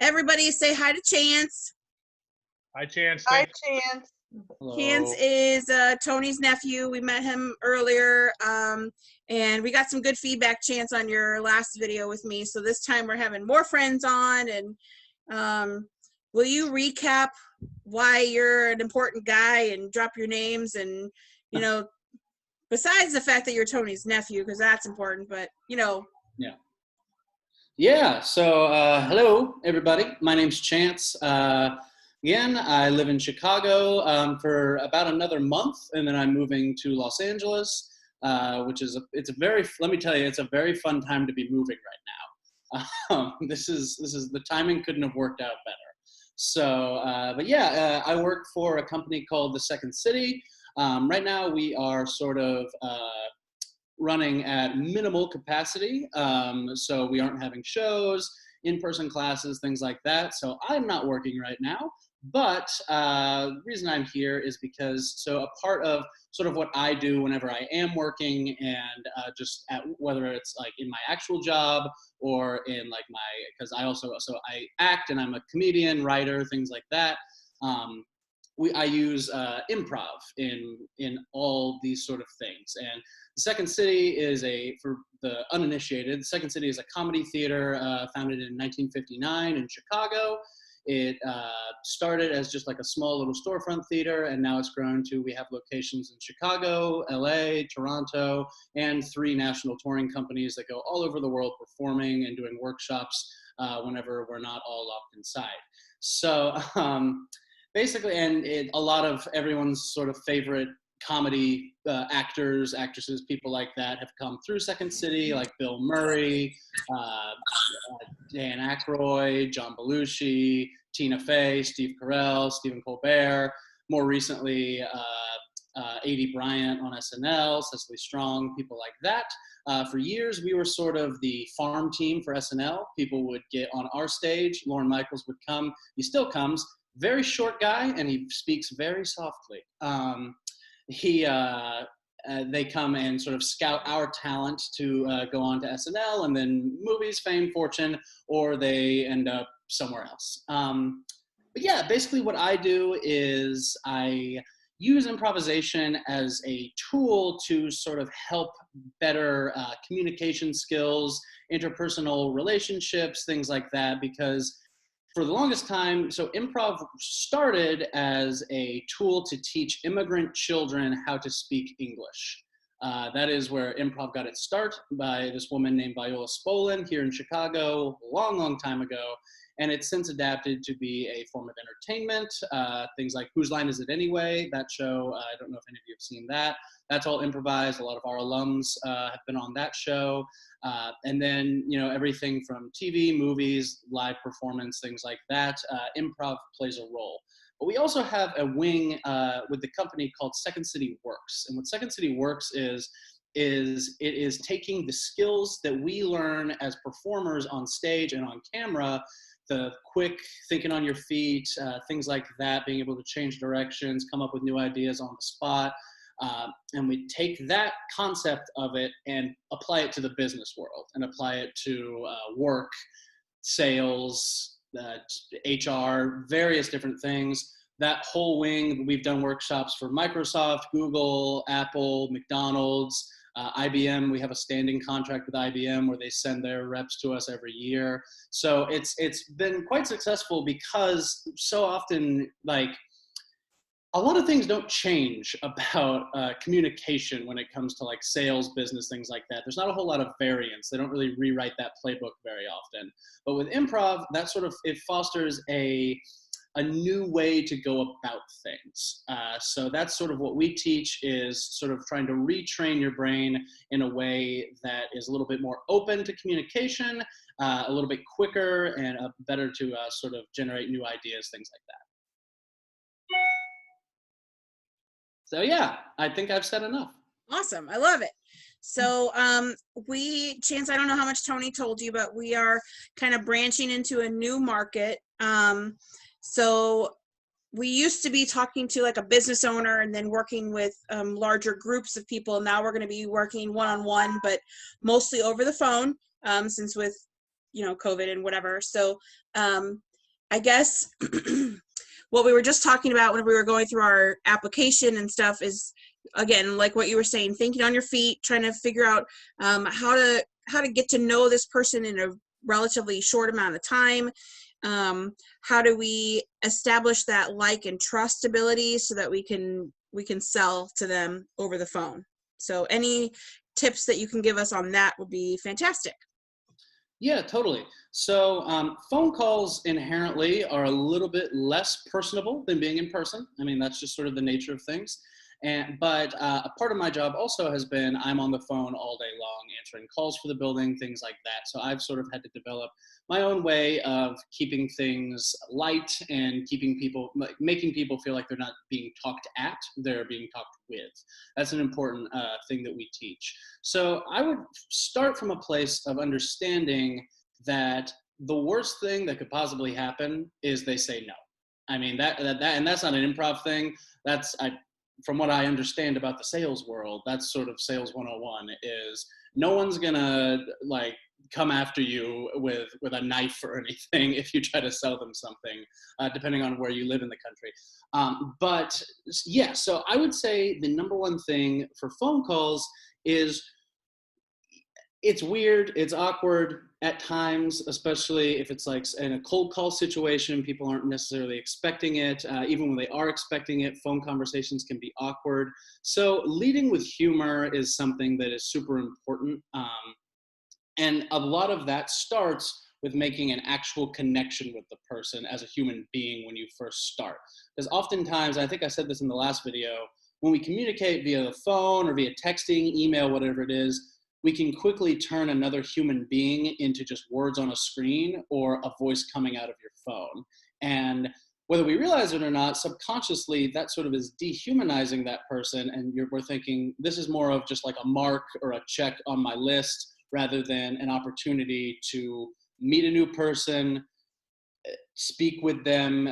Everybody say hi to Chance. Hi, Chance. Hi, Thanks. Chance. Chance is Tony's nephew. We met him earlier, and we got some good feedback, Chance, on your last video with me. So this time we're having more friends on, and will you recap why you're an important guy and drop your names and, besides the fact that you're Tony's nephew, because that's important, but, Yeah, so hello, everybody. My name's Chance. Again, I live in Chicago for about another month, and then I'm moving to Los Angeles, which is, let me tell you, it's a very fun time to be moving right now. The timing couldn't have worked out better. So, but yeah, I work for a company called The Second City. Right now, we are sort of running at minimal capacity. So we aren't having shows, in-person classes, things like that. So I'm not working right now. But the reason I'm here is because, a part of sort of what I do whenever I am working and whether it's like in my actual job or in like because I act and I'm a comedian, writer, things like that. I use improv in all these sort of things. And the Second City is for the uninitiated, the Second City is a comedy theater founded in 1959 in Chicago. It started as just like a small little storefront theater, and now it's grown to, we have locations in Chicago, LA, Toronto, and 3 national touring companies that go all over the world performing and doing workshops whenever we're not all locked inside. So basically, and a lot of everyone's sort of favorite comedy actors, actresses, people like that have come through Second City, like Bill Murray, Dan Aykroyd, John Belushi, Tina Fey, Steve Carell, Stephen Colbert, more recently A.D. Bryant on SNL, Cecily Strong, people like that. For years, we were sort of the farm team for SNL. People would get on our stage. Lorne Michaels would come. He still comes. Very short guy, and he speaks very softly. They come and sort of scout our talent to go on to SNL and then movies, fame, fortune, or they end up somewhere else. But yeah, basically what I do is I use improvisation as a tool to sort of help better communication skills, interpersonal relationships, things like that, because for the longest time, so improv started as a tool to teach immigrant children how to speak English. That is where improv got its start by this woman named Viola Spolin here in Chicago a long, long time ago. And it's since adapted to be a form of entertainment. Things like Whose Line Is It Anyway? That show, I don't know if any of you have seen that. That's all improvised. A lot of our alums have been on that show. And then, everything from TV, movies, live performance, things like that. Improv plays a role. But we also have a wing with the company called Second City Works. And what Second City Works is it is taking the skills that we learn as performers on stage and on camera, the quick thinking on your feet, things like that, being able to change directions, come up with new ideas on the spot. And we take that concept of it and apply it to the business world and apply it to work, sales, HR, various different things. That whole wing, we've done workshops for Microsoft, Google, Apple, McDonald's, IBM. We have a standing contract with IBM where they send their reps to us every year. So it's been quite successful because so often, like, a lot of things don't change about communication when it comes to like sales, business, things like that. There's not a whole lot of variance. They don't really rewrite that playbook very often. But with improv, that sort of, it fosters a new way to go about things. So that's sort of what we teach, is sort of trying to retrain your brain in a way that is a little bit more open to communication, a little bit quicker, and better to sort of generate new ideas, things like that. So yeah, I think I've said enough. Awesome. I love it. So Chance, I don't know how much Tony told you, but we are kind of branching into a new market. So we used to be talking to like a business owner and then working with larger groups of people. Now we're going to be working one-on-one, but mostly over the phone, since with COVID and whatever. So I guess what we were just talking about when we were going through our application and stuff is, again, like what you were saying, thinking on your feet, trying to figure out how to get to know this person in a relatively short amount of time. How do we establish that like and trust ability so that we can sell to them over the phone? So any tips that you can give us on that would be fantastic. Yeah, totally. So phone calls inherently are a little bit less personable than being in person. I mean, that's just sort of the nature of things. But a part of my job also has been I'm on the phone all day long, answering calls for the building, things like that. So I've sort of had to develop my own way of keeping things light and making people feel like they're not being talked at, they're being talked with. That's an important thing that we teach. So I would start from a place of understanding that the worst thing that could possibly happen is they say no. I mean, and that's not an improv thing. From what I understand about the sales world, that's sort of sales 101 is no one's gonna like come after you with a knife or anything if you try to sell them something, depending on where you live in the country. But yeah, so I would say the number one thing for phone calls is it's weird, it's awkward at times, especially if it's like in a cold call situation, people aren't necessarily expecting it. Even when they are expecting it, phone conversations can be awkward. So leading with humor is something that is super important. And a lot of that starts with making an actual connection with the person as a human being when you first start. Because oftentimes, I think I said this in the last video, when we communicate via the phone or via texting, email, whatever it is, we can quickly turn another human being into just words on a screen or a voice coming out of your phone. And whether we realize it or not, subconsciously, that sort of is dehumanizing that person. And we're thinking, this is more of just like a mark or a check on my list rather than an opportunity to meet a new person, speak with them,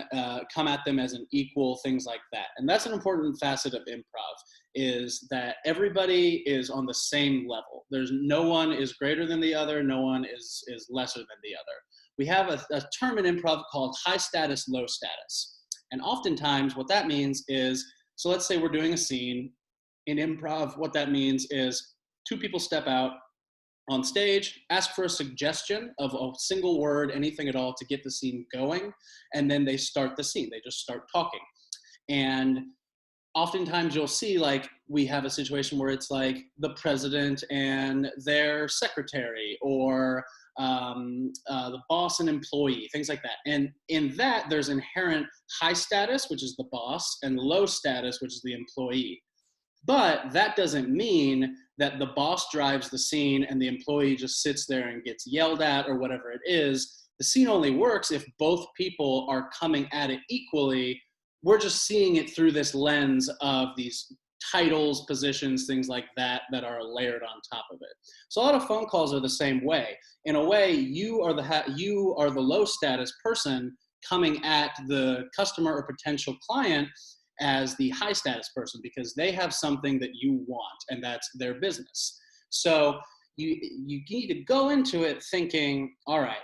come at them as an equal, things like that. And that's an important facet of improv, is that everybody is on the same level. There's no one is greater than the other, no one is lesser than the other. We have a term in improv called high status, low status. And oftentimes what that means is, so let's say we're doing a scene. In improv, what that means is two people step out on stage, ask for a suggestion of a single word, anything at all to get the scene going, and then they start the scene. They just start talking. And oftentimes you'll see like we have a situation where it's like the president and their secretary or the boss and employee, things like that. And in that, there's inherent high status, which is the boss, and low status, which is the employee. But that doesn't mean that the boss drives the scene and the employee just sits there and gets yelled at or whatever it is. The scene only works if both people are coming at it equally. We're just seeing it through this lens of these titles, positions, things like that are layered on top of it. So a lot of phone calls are the same way. In a way, you are the low status person coming at the customer or potential client as the high status person because they have something that you want and that's their business. So you need to go into it thinking, all right,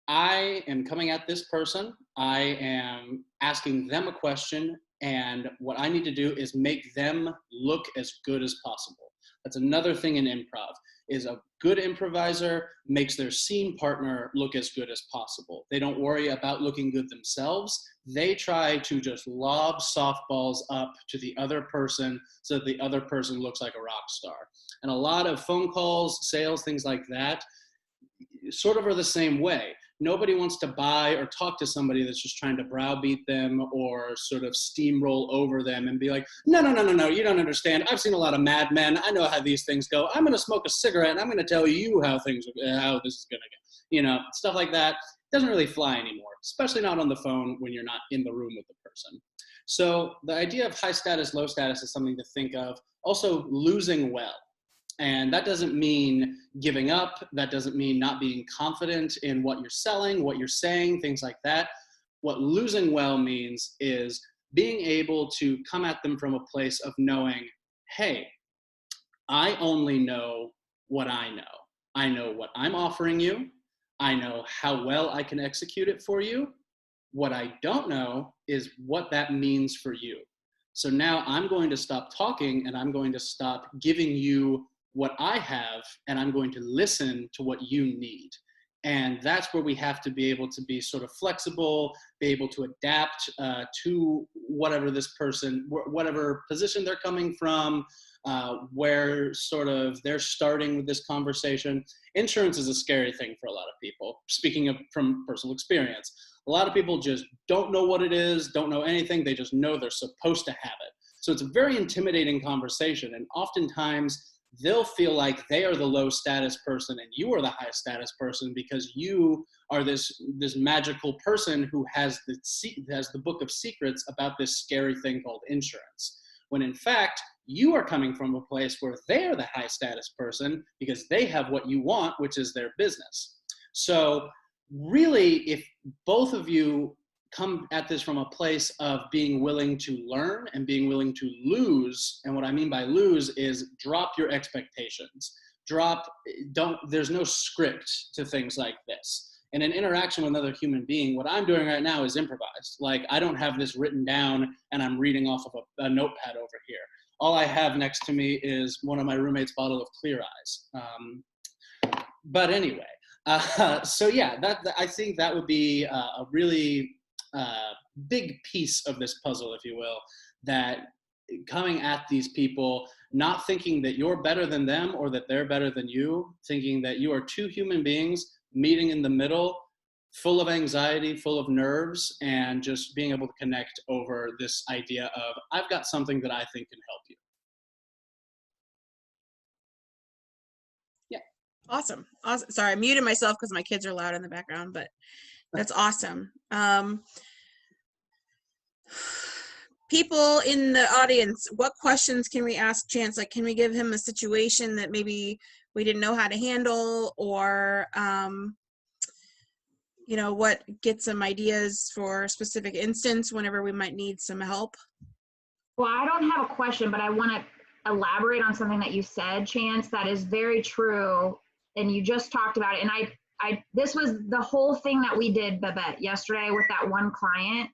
I am coming at this person, I am asking them a question, and what I need to do is make them look as good as possible. That's another thing in improv, is a good improviser makes their scene partner look as good as possible. They don't worry about looking good themselves. They try to just lob softballs up to the other person so that the other person looks like a rock star. And a lot of phone calls, sales, things like that, sort of are the same way. Nobody wants to buy or talk to somebody that's just trying to browbeat them or sort of steamroll over them and be like, no, you don't understand. I've seen a lot of Mad Men. I know how these things go. I'm going to smoke a cigarette and I'm going to tell you how this is going to go. Stuff like that doesn't really fly anymore, especially not on the phone when you're not in the room with the person. So the idea of high status, low status is something to think of. Also, losing well. And that doesn't mean giving up. That doesn't mean not being confident in what you're selling, what you're saying, things like that. What losing well means is being able to come at them from a place of knowing, hey, I only know what I know. I know what I'm offering you. I know how well I can execute it for you. What I don't know is what that means for you. So now I'm going to stop talking and I'm going to stop giving you what I have, and I'm going to listen to what you need. And that's where we have to be able to be sort of flexible, be able to adapt to whatever this person, whatever position they're coming from, where sort of they're starting with this conversation. Insurance is a scary thing for a lot of people, speaking of from personal experience. A lot of people just don't know what it is, don't know anything. They just know they're supposed to have it. So it's a very intimidating conversation. And oftentimes they'll feel like they are the low status person and you are the high status person because you are this magical person who has the book of secrets about this scary thing called insurance. When in fact, you are coming from a place where they are the high status person because they have what you want, which is their business. So really, if both of you come at this from a place of being willing to learn and being willing to lose, and what I mean by lose is drop your expectations. There's no script to things like this. In an interaction with another human being, what I'm doing right now is improvised. Like, I don't have this written down and I'm reading off of a notepad over here. All I have next to me is one of my roommate's bottle of Clear Eyes. But anyway, so yeah, I think that would be a really big piece of this puzzle, if you will, that coming at these people, not thinking that you're better than them or that they're better than you, thinking that you are two human beings meeting in the middle, full of anxiety, full of nerves, and just being able to connect over this idea of, I've got something that I think can help you. Yeah. Awesome. Awesome. Sorry, I muted myself because my kids are loud in the background, but that's awesome. People in the audience, what questions can we ask Chance? Like, can we give him a situation that maybe we didn't know how to handle, or you know, what gets some ideas for a specific instance whenever we might need some help? Well, I don't have a question, but I want to elaborate on something that you said, Chance, that is very true. And you just talked about it. And this was the whole thing that we did, Babette, yesterday with that one client,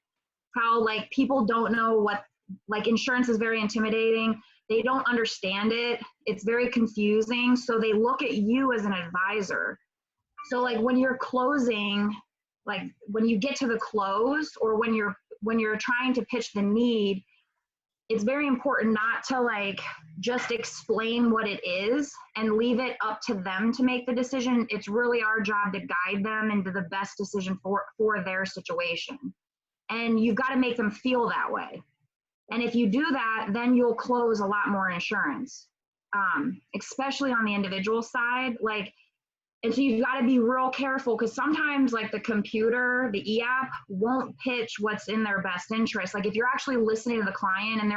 how like people don't know what, like insurance is very intimidating. They don't understand it. It's very confusing. So they look at you as an advisor. So like when you're closing, like when you get to the close, or when you're trying to pitch the need, it's very important not to like just explain what it is and leave it up to them to make the decision. It's really our job to guide them into the best decision for their situation. And you've got to make them feel that way. And if you do that, then you'll close a lot more insurance, especially on the individual side. Like, and so you've got to be real careful, because sometimes like the computer, the e-app won't pitch what's in their best interest. Like if you're actually listening to the client and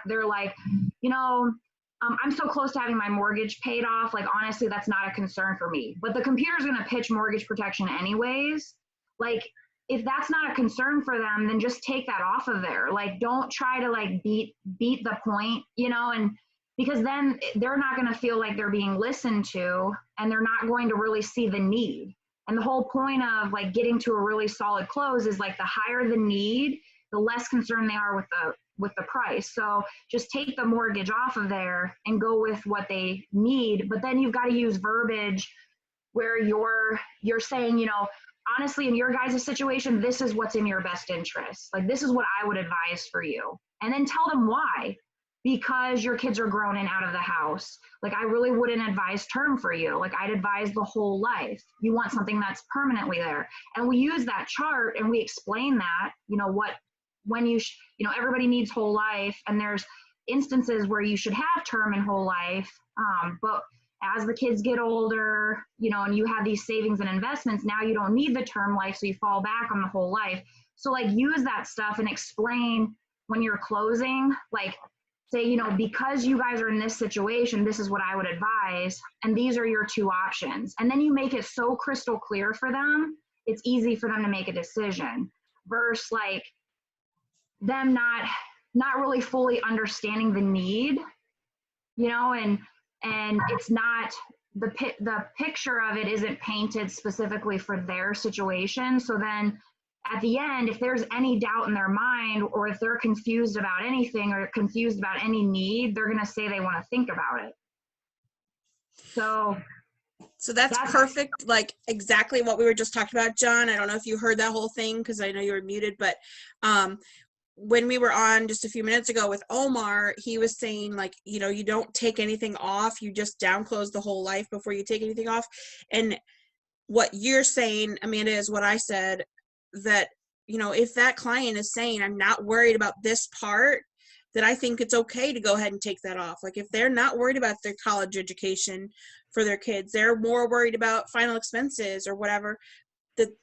they're like, you know, I'm so close to having my mortgage paid off. Like, honestly, that's not a concern for me. But the computer's going to pitch mortgage protection anyways. Like, if that's not a concern for them, then just take that off of there. Like, don't try to like beat the point, you know, and because then they're not going to feel like they're being listened to, and they're not going to really see the need. And the whole point of like getting to a really solid close is like the higher the need, the less concerned they are with the price. So just take the mortgage off of there and go with what they need. But then you've got to use verbiage where you're saying, you know, honestly, in your guys' situation, this is what's in your best interest. Like, this is what I would advise for you. And then tell them why. Because your kids are grown and out of the house. Like, I really wouldn't advise term for you. Like, I'd advise the whole life. You want something that's permanently there. And we use that chart and we explain that, you know, when you know, everybody needs whole life, and there's instances where you should have term and whole life. But as the kids get older, you know, and you have these savings and investments, now you don't need the term life, so you fall back on the whole life. So like, use that stuff and explain when you're closing, like, say, you know, because you guys are in this situation, this is what I would advise, and these are your two options. And then you make it so crystal clear for them, it's easy for them to make a decision, versus like them not really fully understanding the need, you know, and it's not the picture of it isn't painted specifically for their situation. So then at the end, if there's any doubt in their mind, or if they're confused about anything or confused about any need, they're going to say they want to think about it. So that's perfect, like exactly what we were just talking about, John. I don't know if you heard that whole thing because I know you were muted, but when we were on just a few minutes ago with Omar, he was saying, like, you know, you don't take anything off, you just down close the whole life before you take anything off. And what you're saying, Amanda, is what I said, that, you know, if that client is saying, I'm not worried about this part, that I think it's okay to go ahead and take that off. Like if they're not worried about their college education for their kids, they're more worried about final expenses or whatever,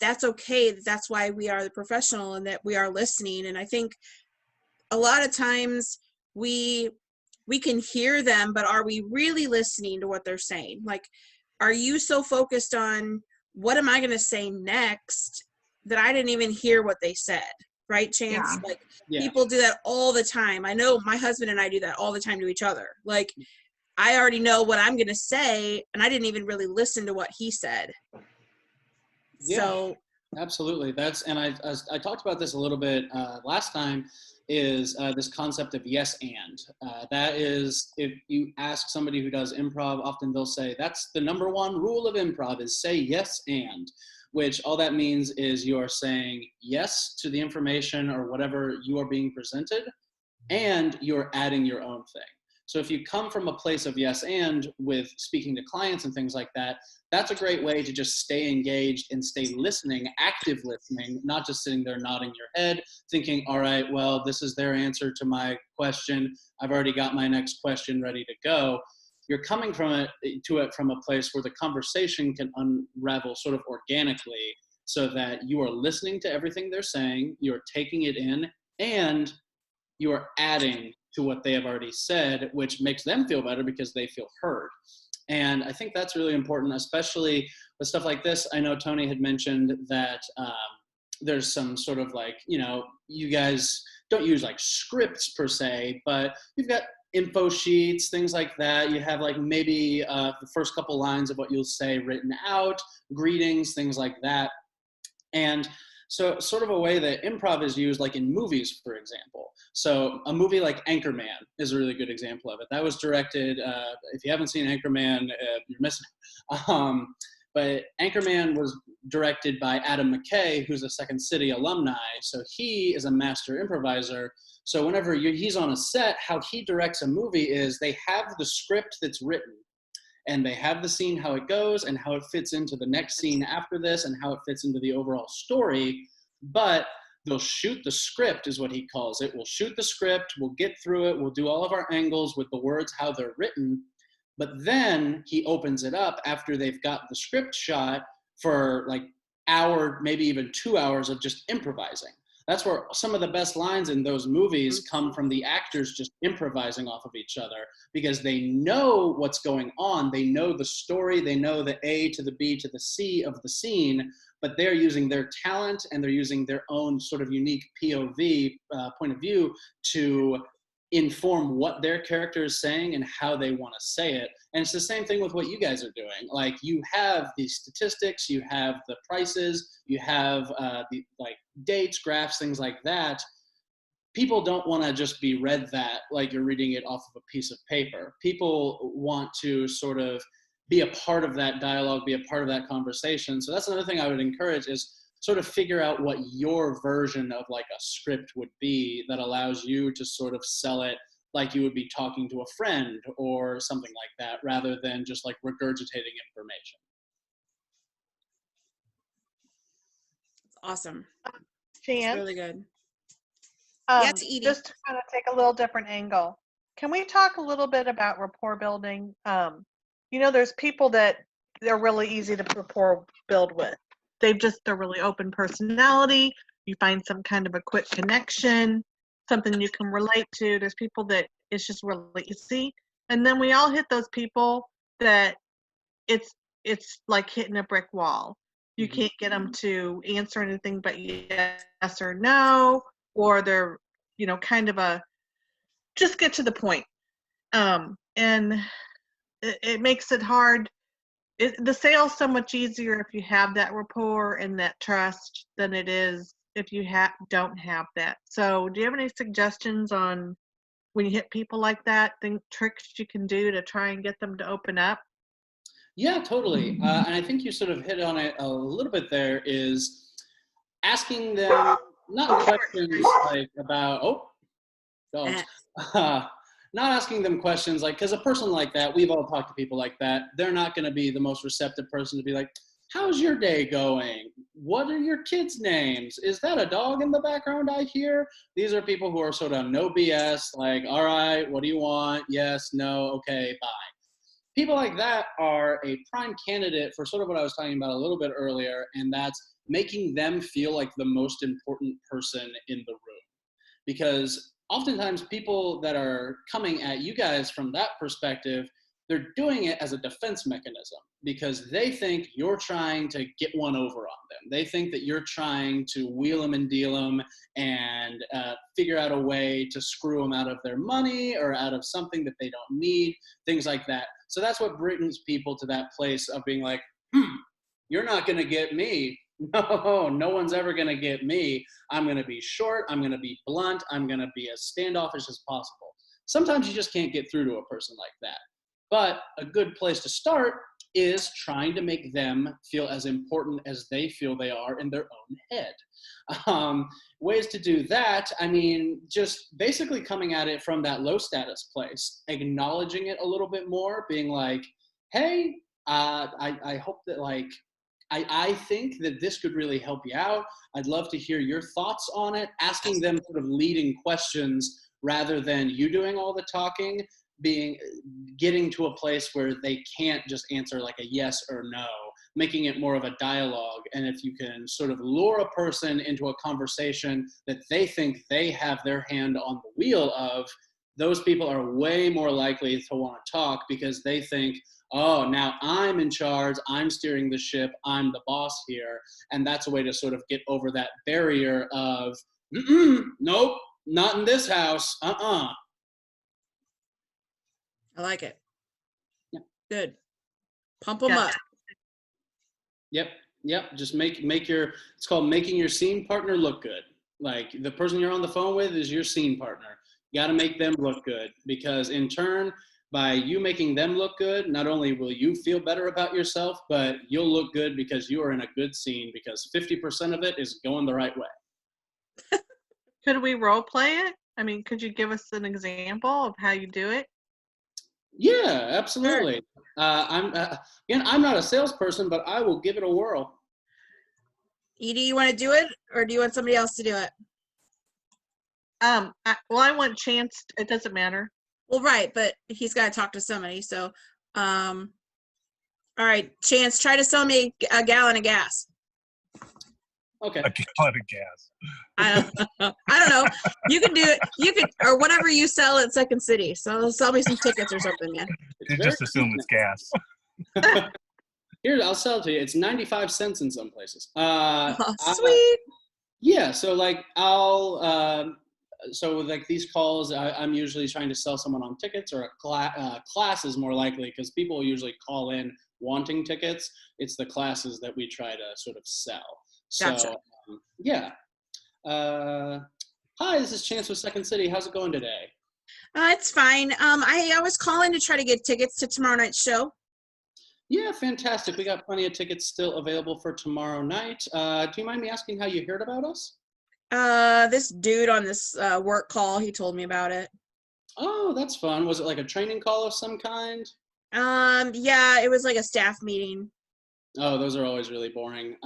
that's okay. That's why we are the professional and that we are listening. And I think a lot of times we can hear them, but are we really listening to what they're saying? Like, are you so focused on what am I going to say next that I didn't even hear what they said? Right, Chance? Yeah. Like, people do that all the time. I know my husband and I do that all the time to each other. Like, I already know what I'm going to say, and I didn't even really listen to what he said. Yeah, so absolutely. And I talked about this a little bit last time, is this concept of yes and. That is, if you ask somebody who does improv, often they'll say, that's the number one rule of improv, is say yes and. Which all that means is you are saying yes to the information or whatever you are being presented, and you're adding your own thing. So if you come from a place of yes and with speaking to clients and things like that, that's a great way to just stay engaged and stay listening, active listening, not just sitting there nodding your head, thinking, all right, well, this is their answer to my question. I've already got my next question ready to go. You're coming from it from a place where the conversation can unravel sort of organically, so that you are listening to everything they're saying, you're taking it in, and you are adding to what they have already said, which makes them feel better because they feel heard. And I think that's really important, especially with stuff like this. I know Tony had mentioned that there's some sort of like, you know, you guys don't use like scripts per se, but you've got info sheets, things like that. You have like maybe the first couple lines of what you'll say written out, greetings, things like that. And so sort of a way that improv is used, like in movies, for example. So a movie like Anchorman is a really good example of it. That was directed, if you haven't seen Anchorman, you're missing it. But Anchorman was directed by Adam McKay, who's a Second City alumni. So he is a master improviser. So whenever he's on a set, how he directs a movie is they have the script that's written, and they have the scene, how it goes, and how it fits into the next scene after this, and how it fits into the overall story. But they'll shoot the script, is what he calls it. We'll shoot the script, we'll get through it, we'll do all of our angles with the words, how they're written. But then he opens it up after they've got the script shot for like hour, maybe even 2 hours of just improvising. That's where some of the best lines in those movies come from, the actors just improvising off of each other, because they know what's going on. They know the story. They know the A to the B to the C of the scene, but they're using their talent and they're using their own sort of unique POV, point of view, to inform what their character is saying and how they want to say it. And it's the same thing with what you guys are doing. Like, you have these statistics, you have the prices, you have the like dates, graphs, things like that. People don't want to just be read that like you're reading it off of a piece of paper. People want to sort of be a part of that dialogue, be a part of that conversation. So that's another thing I would encourage, is sort of figure out what your version of like a script would be that allows you to sort of sell it like you would be talking to a friend or something like that, rather than just like regurgitating information. awesome. Jan, It's really good. Yes, Edie. just to kind of take a little different angle, can we talk a little bit about rapport building? You know, there's people that they're really easy to rapport build with. They're really open personality. You find some kind of a quick connection, something you can relate to. There's people that it's just really easy. And then we all hit those people that it's like hitting a brick wall. You can't get them to answer anything but yes or no, or they're, you know, kind of just get to the point. And it makes it hard the sale's so much easier if you have that rapport and that trust than it is if you don't have that. So do you have any suggestions on when you hit people like that, tricks you can do to try and get them to open up? Yeah, totally. And I think you sort of hit on it a little bit there, is asking them not questions like about, dogs. Not asking them questions like, because a person like that, we've all talked to people like that, they're not going to be the most receptive person to be like, how's your day going? What are your kids' names? Is that a dog in the background I hear? These are people who are sort of no BS, like, all right, what do you want? Yes, no, okay, bye. People like that are a prime candidate for sort of what I was talking about a little bit earlier, and that's making them feel like the most important person in the room. Because oftentimes people that are coming at you guys from that perspective, they're doing it as a defense mechanism because they think you're trying to get one over on them. They think that you're trying to wheel them and deal them and figure out a way to screw them out of their money or out of something that they don't need, things like that. So that's what brings people to that place of being like, you're not going to get me. No one's ever going to get me. I'm going to be short. I'm going to be blunt. I'm going to be as standoffish as possible. Sometimes you just can't get through to a person like that. But a good place to start is trying to make them feel as important as they feel they are in their own head. Ways to do that, I mean, just basically coming at it from that low status place, acknowledging it a little bit more, being like, hey, I hope that I think that this could really help you out. I'd love to hear your thoughts on it, asking them sort of leading questions rather than you doing all the talking, getting to a place where they can't just answer like a yes or no, making it more of a dialogue. And if you can sort of lure a person into a conversation that they think they have their hand on the wheel of, those people are way more likely to want to talk because they think, oh, now I'm in charge, I'm steering the ship, I'm the boss here. And that's a way to sort of get over that barrier of, nope, not in this house, I like it. Yeah. Good. Pump them up. Yep. Just make your, it's called making your scene partner look good. Like the person you're on the phone with is your scene partner. You got to make them look good because in turn, by you making them look good, not only will you feel better about yourself, but you'll look good because you are in a good scene because 50% of it is going the right way. Could we role play it? I mean, could you give us an example of how you do it? Yeah, absolutely. Sure. I'm not a salesperson, but I will give it a whirl. Edie, you want to do it, or do you want somebody else to do it? I want Chance. It doesn't matter. Well, right, but he's got to talk to somebody. So, all right, Chance, try to sell me a gallon of gas. Okay. A gallon of gas. I don't know. You can do it. You could, or whatever you sell at Second City. So sell me some tickets or something, man. You just assume it's gas. Here, I'll sell it to you. It's 95 cents in some places. Sweet. Yeah. So like so with like these calls, I'm usually trying to sell someone on tickets or a class is more likely because people usually call in wanting tickets. It's the classes that we try to sort of sell. Gotcha. So yeah. Hi, this is Chance with Second City. How's it going today? It's fine. I was calling to try to get tickets to tomorrow night's show. Yeah, fantastic. We got plenty of tickets still available for tomorrow night. Do you mind me asking how you heard about us? This dude on this work call, he told me about it. Oh, that's fun. Was it like a training call of some kind? Yeah, it was like a staff meeting. Oh, those are always really boring.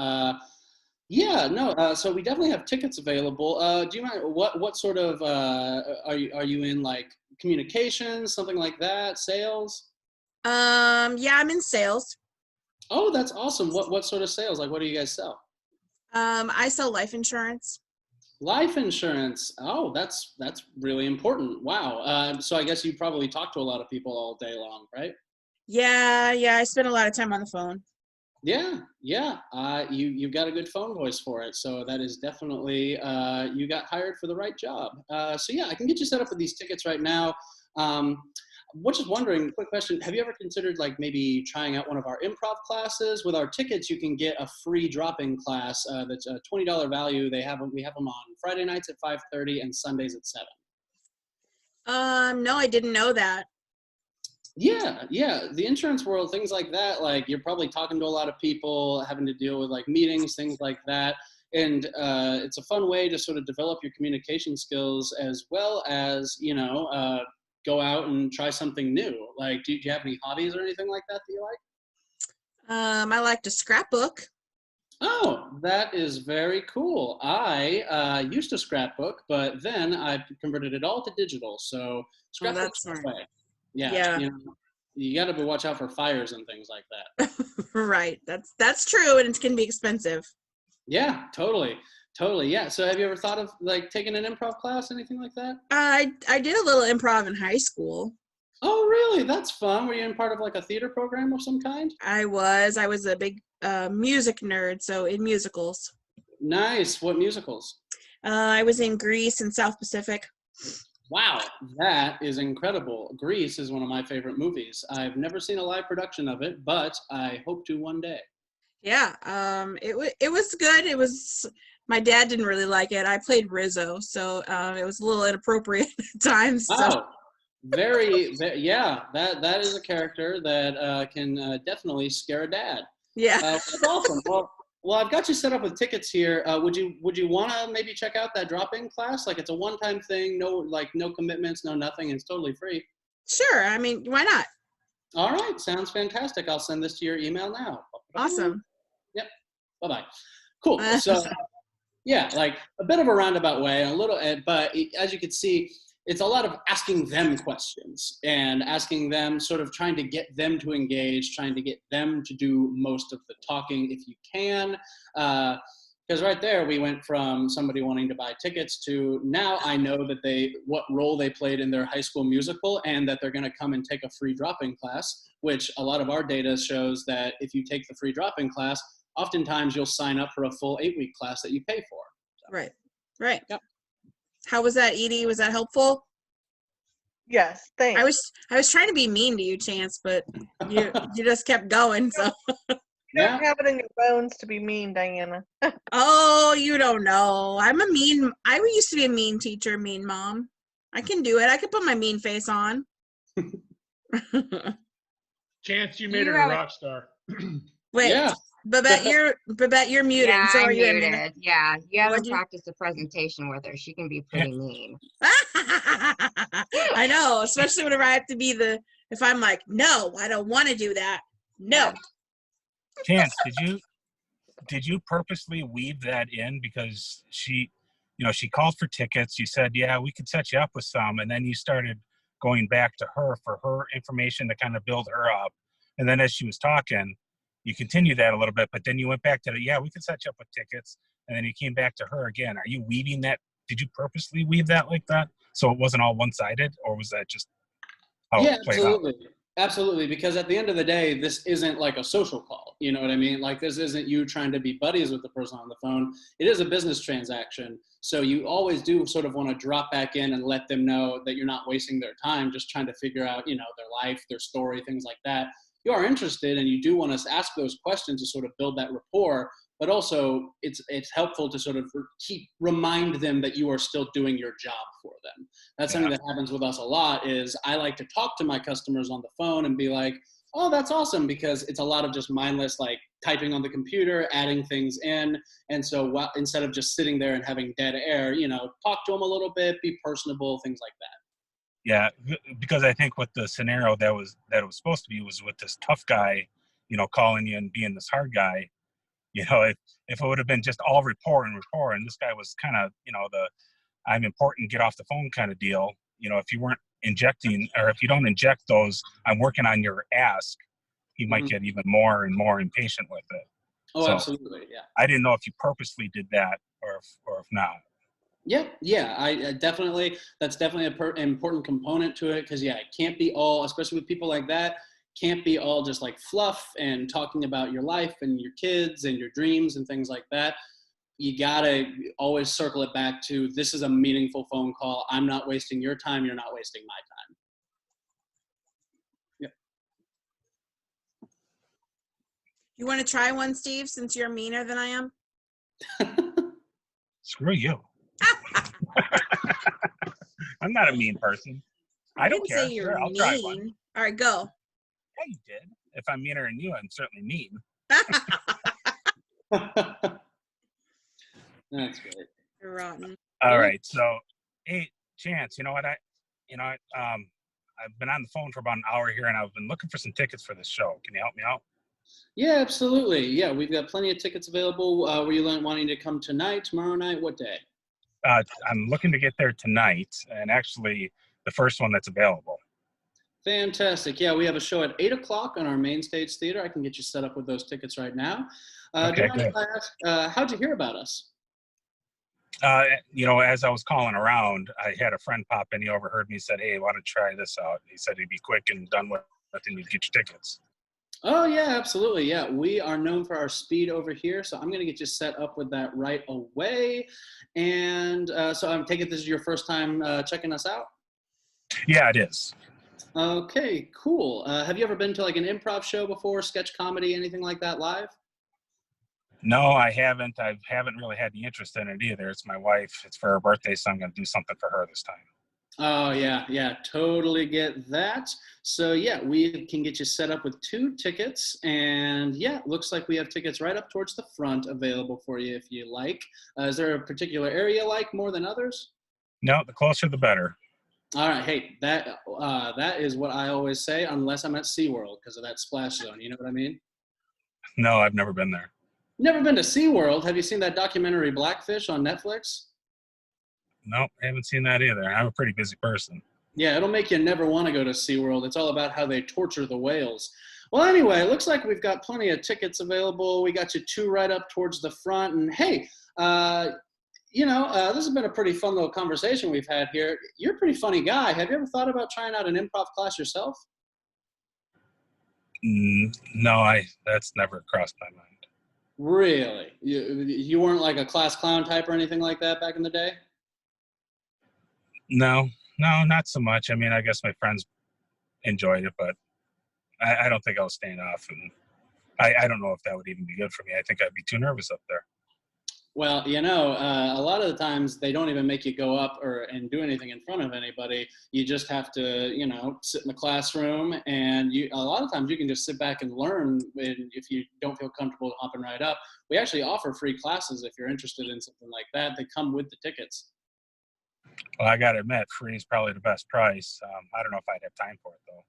Yeah, no. So we definitely have tickets available. Do you mind what sort of are you in, like communications, something like that, sales? Yeah, I'm in sales. Oh, that's awesome. What sort of sales? Like, what do you guys sell? I sell life insurance. Life insurance. Oh, that's really important. Wow. So I guess you probably talk to a lot of people all day long, right? Yeah, I spend a lot of time on the phone. Yeah. You've got a good phone voice for it, so that is definitely you got hired for the right job. So yeah, I can get you set up with these tickets right now. Was just wondering, quick question: have you ever considered like maybe trying out one of our improv classes? With our tickets, you can get a free drop-in class that's a $20 value. We have them on Friday nights at 5:30 and Sundays at 7. No, I didn't know that. Yeah. The insurance world, things like that, like you're probably talking to a lot of people, having to deal with like meetings, things like that. And it's a fun way to sort of develop your communication skills as well as, go out and try something new. Like, do you have any hobbies or anything like that you like? I like to scrapbook. Oh, that is very cool. I used to scrapbook, but then I converted it all to digital. So scrapbook's that's the smart. way. Yeah. Yeah. You got to watch out for fires and things like that. Right. That's true, and it can be expensive. Yeah, totally. Yeah. So have you ever thought of like taking an improv class, anything like that? I did a little improv in high school. Oh, really? That's fun. Were you in part of like a theater program of some kind? I was a big music nerd, so in musicals. Nice. What musicals? I was in Greece and South Pacific. Wow, that is incredible. Grease is one of my favorite movies. I've never seen a live production of it, but I hope to one day. Yeah, it was good. It was, my dad didn't really like it. I played Rizzo, so it was a little inappropriate at times. So. Oh, yeah. That is a character that can definitely scare a dad. Yeah. That's awesome. Well, I've got you set up with tickets here. Would you want to maybe check out that drop-in class? Like, it's a one-time thing, no commitments, no nothing, and it's totally free. Sure. I mean, why not? All right, sounds fantastic. I'll send this to your email now. Awesome. Yep. Bye-bye. Cool. So, yeah, like a bit of a roundabout way, but as you can see, it's a lot of asking them questions and asking them, sort of trying to get them to engage, trying to get them to do most of the talking if you can. Because right there, we went from somebody wanting to buy tickets to now I know that what role they played in their high school musical, and that they're going to come and take a free drop-in class, which a lot of our data shows that if you take the free drop-in class, oftentimes you'll sign up for a full 8-week class that you pay for. So. Right. Yep. How was that, Edie? Was that helpful? Yes, thanks. I was trying to be mean to you, Chance, but you just kept going. So. You don't have it in your bones to be mean, Diana. Oh, you don't know. I used to be a mean teacher, mean mom. I can do it. I can put my mean face on. Chance, you made her a rock star. Wait, Yeah. Babette, you're muted. Yeah, so are I'm you, muted. Amanda? Yeah, you haven't What'd you- practiced a presentation with her. She can be pretty mean. I know, especially whenever I have to be if I'm like, no, I don't want to do that. No. Chance, did you purposely weave that in because she called for tickets, you said, yeah, we could set you up with some, and then you started going back to her for her information to kind of build her up, and then as she was talking, you continued that a little bit, but then you went back to yeah, we could set you up with tickets, and then you came back to her again. Are you weaving that? Did you purposely weave that like that so it wasn't all one-sided, or was that just how it played out? Absolutely, because at the end of the day, this isn't like a social call. You know what I mean? Like, this isn't you trying to be buddies with the person on the phone. It is a business transaction. So you always do sort of want to drop back in and let them know that you're not wasting their time just trying to figure out, their life, their story, things like that. You are interested and you do want to ask those questions to sort of build that rapport, but also it's helpful to sort of remind them that you are still doing your job for them. That's something that happens with us a lot. Is I like to talk to my customers on the phone and be like, oh, that's awesome, because it's a lot of just mindless, like typing on the computer, adding things in. And so instead of just sitting there and having dead air, talk to them a little bit, be personable, things like that. Yeah, because I think what the scenario that it was supposed to be was with this tough guy, calling you and being this hard guy. If it would have been just all rapport, and this guy was kind of, the I'm important, get off the phone kind of deal. If you weren't injecting, or if you don't inject those, I'm working on your ask, he might get even more and more impatient with it. Oh, so, absolutely, yeah. I didn't know if you purposely did that or if not. Yeah. I definitely, that's definitely an important component to it, because it can't be all, especially with people like that. can't be all just like fluff and talking about your life and your kids and your dreams and things like that. You gotta always circle it back to, this is a meaningful phone call. I'm not wasting your time. You're not wasting my time. You want to try one, Steve, since you're meaner than I am? Screw you. I'm not a mean person. I don't didn't care. say you're Sure, I'll try one. mean. All right, go. Yeah, you did. If I'm meaner than you, I'm certainly mean. That's great. You're rotten. All right. So, hey, Chance, you know what? I've been on the phone for about an hour here, and I've been looking for some tickets for this show. Can you help me out? Yeah, absolutely. Yeah, we've got plenty of tickets available. Were you wanting to come tonight, tomorrow night? What day? I'm looking to get there tonight, and actually the first one that's available. Fantastic. Yeah, we have a show at 8 o'clock on our main stage theater. I can get you set up with those tickets right now. Okay, do you mind if I ask, how'd you hear about us? As I was calling around, I had a friend pop in. He overheard me, said, "Hey, why don't you try this out?" He said he'd be quick and done with it, and you'd get your tickets. Oh, yeah, absolutely. Yeah, we are known for our speed over here, so I'm going to get you set up with that right away. And so I'm taking this is your first time checking us out? Yeah, it is. Okay, cool. Have you ever been to like an improv show before, sketch comedy, anything like that live? No, I haven't. I haven't really had any interest in it either. It's my wife. It's for her birthday, so I'm going to do something for her this time. Oh, yeah, totally get that. So, yeah, we can get you set up with 2 tickets. And, yeah, looks like we have tickets right up towards the front available for you if you like. Is there a particular area you like more than others? No, the closer the better. All right, hey, that is what I always say, unless I'm at SeaWorld because of that splash zone. You know what I mean? No, I've never been there. Never been to SeaWorld. Have you seen that documentary Blackfish on Netflix? No, I haven't seen that either. I'm a pretty busy person. Yeah, it'll make you never want to go to SeaWorld. It's all about how they torture the whales. Well, anyway, it looks like we've got plenty of tickets available. We got you 2 right up towards the front. And hey, this has been a pretty fun little conversation we've had here. You're a pretty funny guy. Have you ever thought about trying out an improv class yourself? No, that's never crossed my mind. Really? You weren't like a class clown type or anything like that back in the day? No, not so much. I mean, I guess my friends enjoyed it, but I don't think I was staying off. And I don't know if that would even be good for me. I think I'd be too nervous up there. Well, a lot of the times they don't even make you go up and do anything in front of anybody. You just have to, sit in the classroom, and a lot of times you can just sit back and learn. And if you don't feel comfortable hopping right up, we actually offer free classes if you're interested in something like that. They come with the tickets. Well, I got to admit, free is probably the best price. I don't know if I'd have time for it, though.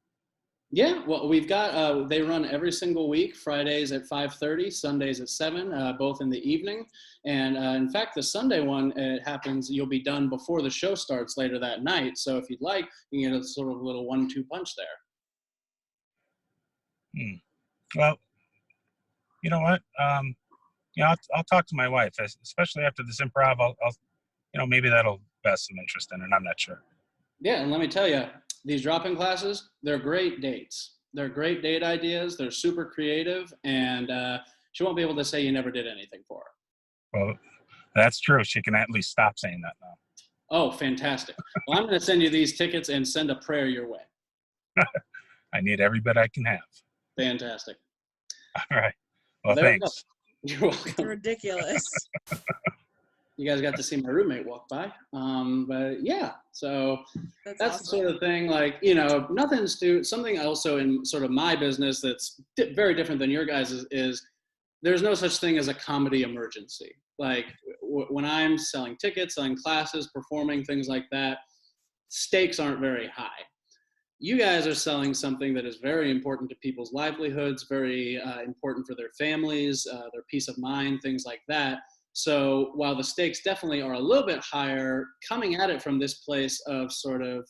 Yeah, well, we've got, they run every single week, Fridays at 5:30, Sundays at 7, both in the evening. And in fact, the Sunday one, it happens, you'll be done before the show starts later that night. So if you'd like, you can get a sort of little 1-2 punch there. Well, you know what? I'll talk to my wife, especially after this improv. I'll maybe that'll best some interest in it. I'm not sure. Yeah, and let me tell you, these drop-in classes, they're great dates. They're great date ideas. They're super creative, and she won't be able to say you never did anything for her. Well, that's true. She can at least stop saying that now. Oh, fantastic. Well, I'm going to send you these tickets and send a prayer your way. I need every bit I can have. Fantastic. All right. Well, there thanks. You're welcome. It's ridiculous. You guys got to see my roommate walk by. But yeah, so that's awesome. the sort of thing, like, something also in sort of my business that's very different than your guys' is there's no such thing as a comedy emergency. Like when I'm selling tickets, selling classes, performing, things like that, stakes aren't very high. You guys are selling something that is very important to people's livelihoods, very important for their families, their peace of mind, things like that. So while the stakes definitely are a little bit higher, coming at it from this place of sort of,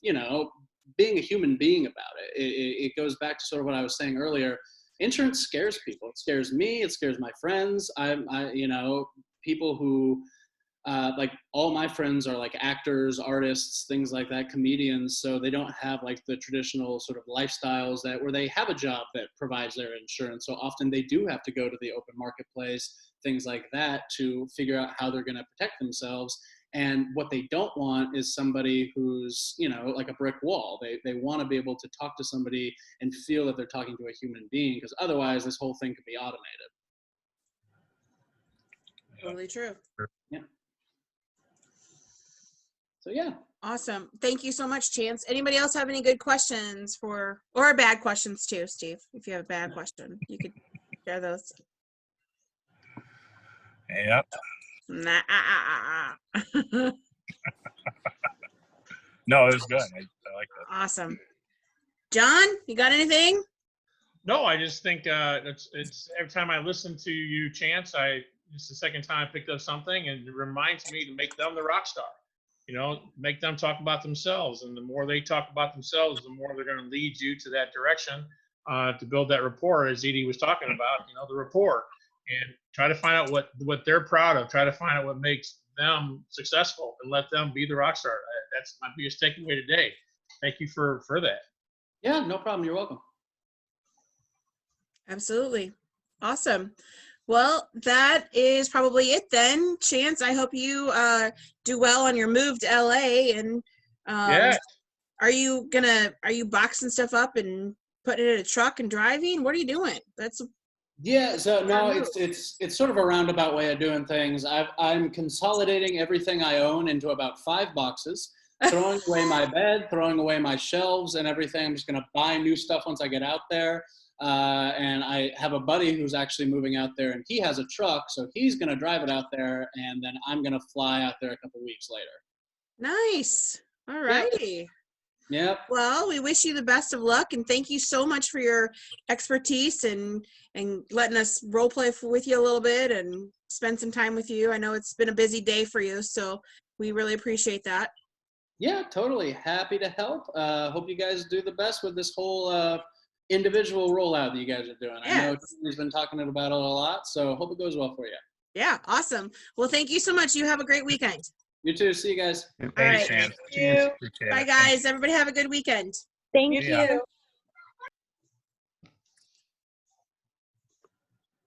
being a human being about it, it goes back to sort of what I was saying earlier. Insurance scares people. It scares me. It scares my friends. People who like all my friends are like actors, artists, things like that, comedians. So they don't have like the traditional sort of lifestyles where they have a job that provides their insurance. So often they do have to go to the open marketplace, things like that, to figure out how they're going to protect themselves. And what they don't want is somebody who's, like a brick wall. They want to be able to talk to somebody and feel that they're talking to a human being, because otherwise this whole thing could be automated. Totally true. Yeah. So yeah. Awesome. Thank you so much, Chance. Anybody else have any good questions or bad questions too, Steve? If you have a bad question, you could share those. Yep. Nah, No, it was good. I like that. Awesome. John, you got anything? No, I just think it's every time I listen to you, Chance, it's the second time I picked up something, and it reminds me to make them the rock star. Make them talk about themselves, and the more they talk about themselves, the more they're going to lead you to that direction to build that rapport, as Edie was talking about. The rapport, and try to find out what they're proud of. Try to find out what makes them successful, and let them be the rock star. That's my biggest takeaway today. Thank you for that. Yeah, no problem. You're welcome. Absolutely. Awesome. Well, that is probably it then. Chance, I hope you do well on your move to LA. And Yeah. are you boxing stuff up and putting it in a truck and driving? What are you doing? Yeah, so no, it's sort of a roundabout way of doing things. I'm consolidating everything I own into about 5 boxes, throwing away my bed, throwing away my shelves and everything. I'm just going to buy new stuff once I get out there. And I have a buddy who's actually moving out there, and he has a truck, so he's going to drive it out there, and then I'm going to fly out there a couple weeks later. Nice. All righty. Yep. Well, we wish you the best of luck, and thank you so much for your expertise and letting us role play with you a little bit and spend some time with you. I know it's been a busy day for you, so we really appreciate that. Yeah, totally. Happy to help. Hope you guys do the best with this whole individual rollout that you guys are doing. Yes. I know he's been talking about it a lot, so hope it goes well for you. Yeah, awesome. Well, thank you so much. You have a great weekend. You too. See you guys. Thanks, right. Chance. Thank you. Appreciate Bye, it. guys. Everybody have a good weekend. Thank Yeah. you.